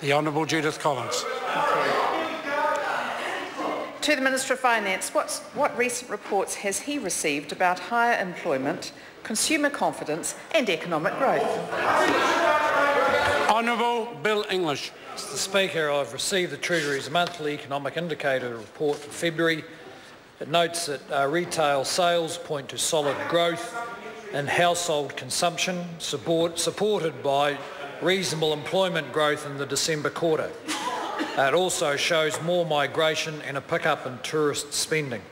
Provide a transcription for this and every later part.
The Honourable Judith Collins. To the Minister of Finance, what recent reports has he received about higher employment, consumer confidence and economic growth? Honourable Bill English. Mr Speaker, I've received the Treasury's monthly economic indicator report for February. It notes that retail sales point to solid growth in household consumption, supported by reasonable employment growth in the December quarter. It also shows more migration and a pickup in tourist spending.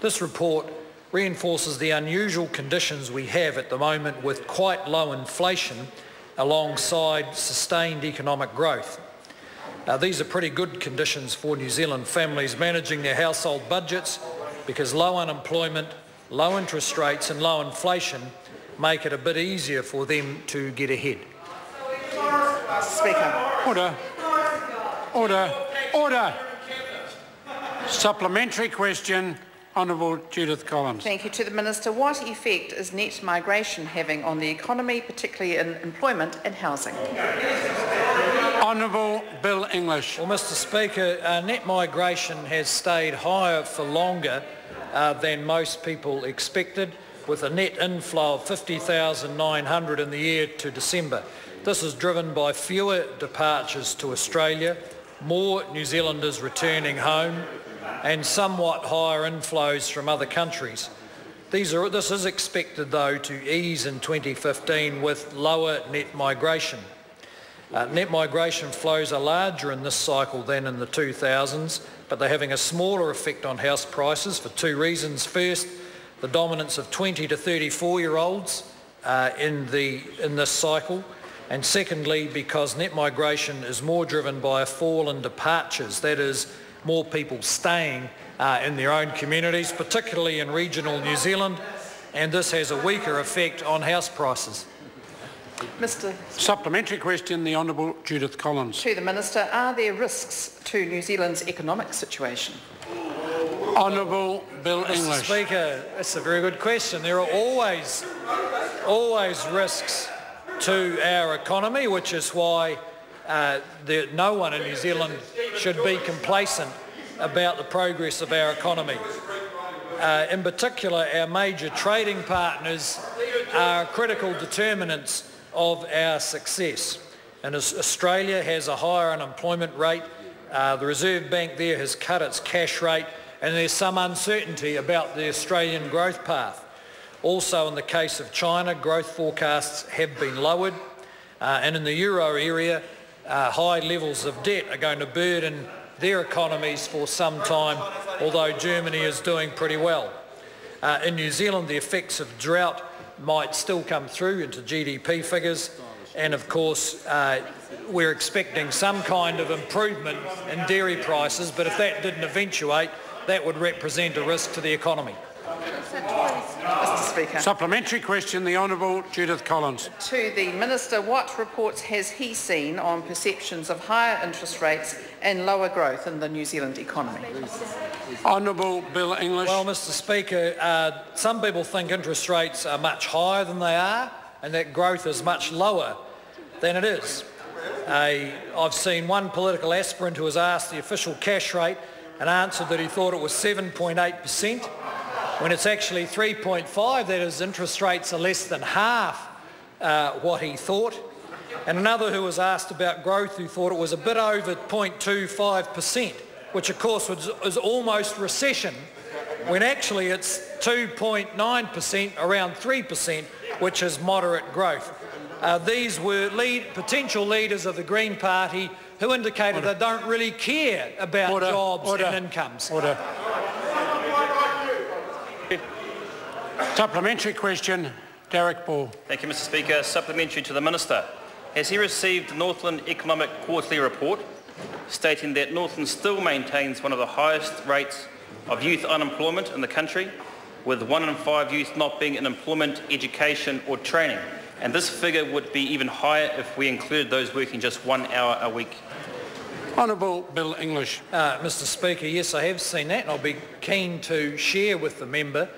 This report reinforces the unusual conditions we have at the moment with quite low inflation alongside sustained economic growth. These are pretty good conditions for New Zealand families managing their household budgets because low unemployment, low interest rates and low inflation make it a bit easier for them to get ahead. Speaker. Order. Order. Order. Supplementary question, Honourable Judith Collins. Thank you. To the Minister, what effect is net migration having on the economy, particularly in employment and housing? Honourable Bill English. Well, Mr Speaker, net migration has stayed higher for longer than most people expected, with a net inflow of 50,900 in the year to December. This is driven by fewer departures to Australia, more New Zealanders returning home and somewhat higher inflows from other countries. This is expected, though, to ease in 2015 with lower net migration. Net migration flows are larger in this cycle than in the 2000s, but they're having a smaller effect on house prices for two reasons. First, the dominance of 20 to 34-year-olds in this cycle, and secondly, because net migration is more driven by a fall in departures, that is, more people staying in their own communities, particularly in regional New Zealand, and this has a weaker effect on house prices. Mr. Supplementary question, the Honourable Judith Collins. To the Minister, are there risks to New Zealand's economic situation? Honourable Bill English. Mr Speaker, that's a very good question. There are always risks to our economy, which is why no one in New Zealand should be complacent about the progress of our economy. In particular, our major trading partners are critical determinants of our success. And as Australia has a higher unemployment rate, the Reserve Bank there has cut its cash rate, and there's some uncertainty about the Australian growth path. Also, in the case of China, growth forecasts have been lowered, and in the euro area, high levels of debt are going to burden their economies for some time, although Germany is doing pretty well. In New Zealand, the effects of drought might still come through into GDP figures, and of course we're expecting some kind of improvement in dairy prices, but if that didn't eventuate, that would represent a risk to the economy. Mr Speaker. Supplementary question, the Honourable Judith Collins. To the Minister, what reports has he seen on perceptions of higher interest rates and lower growth in the New Zealand economy? Honourable Bill English. Well, Mr Speaker, some people think interest rates are much higher than they are and that growth is much lower than it is. I've seen one political aspirant who was asked the official cash rate and answered that he thought it was 7.8%. When it's actually 3.5, that is, interest rates are less than half what he thought. And another who was asked about growth who thought it was a bit over 0.25%, which of course is almost recession, when actually it's 2.9%, around 3%, which is moderate growth. These were potential leaders of the Green Party who indicated they don't really care about jobs and incomes. Order. Supplementary question, Derek Ball. Thank you, Mr Speaker. Supplementary to the Minister. Has he received the Northland Economic Quarterly Report stating that Northland still maintains one of the highest rates of youth unemployment in the country, with 1 in 5 youth not being in employment, education or training? And this figure would be even higher if we included those working just 1 hour a week. Honourable Bill English. Mr Speaker, yes, I have seen that, and I'll be keen to share with the member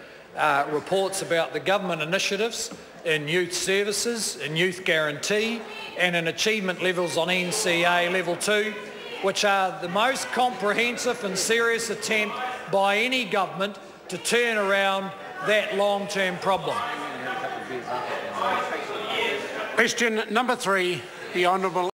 reports about the government initiatives in youth services, in youth guarantee and in achievement levels on NCA level 2, which are the most comprehensive and serious attempt by any government to turn around that long-term problem. Question number 3, the Honourable